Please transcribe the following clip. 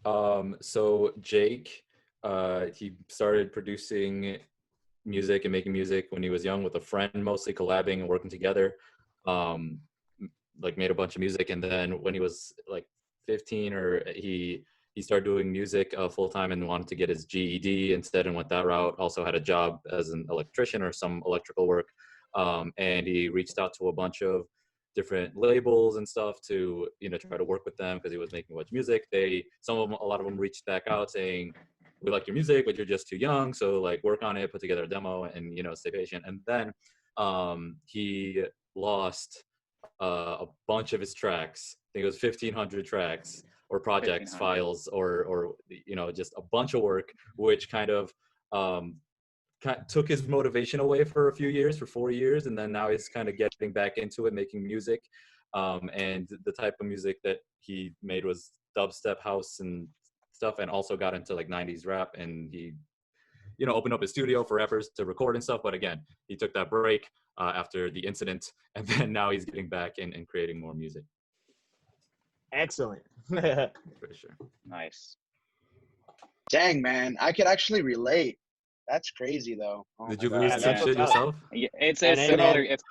So Jake, he started producing music and making music when he was young with a friend, mostly collabing and working together. Um, like made a bunch of music, and then when he was like 15, or he started doing music full time and wanted to get his GED instead and went that route. Also had a job as an electrician or some electrical work, and he reached out to a bunch of different labels and stuff to try to work with them because he was making much music. A lot of them reached back out saying, we like your music, but you're just too young, so like work on it, put together a demo, and stay patient. And then he lost a bunch of his tracks. I think it was 1,500 tracks or projects, 1,500. files, or just a bunch of work, which kind of um, took his motivation away for a few years, for 4 years, and then now he's kind of getting back into it, making music. And the type of music that he made was dubstep, house, and stuff, and also got into like 90s rap. And he opened up his studio for rappers to record and stuff. But again, he took that break after the incident, and then now he's getting back and creating more music. Excellent. For sure. Nice. Dang, man, I could actually relate. That's crazy, though. Oh Did my you God. lose Yeah, some that's shit what's up. yourself? Yeah, it's And similar. then- It's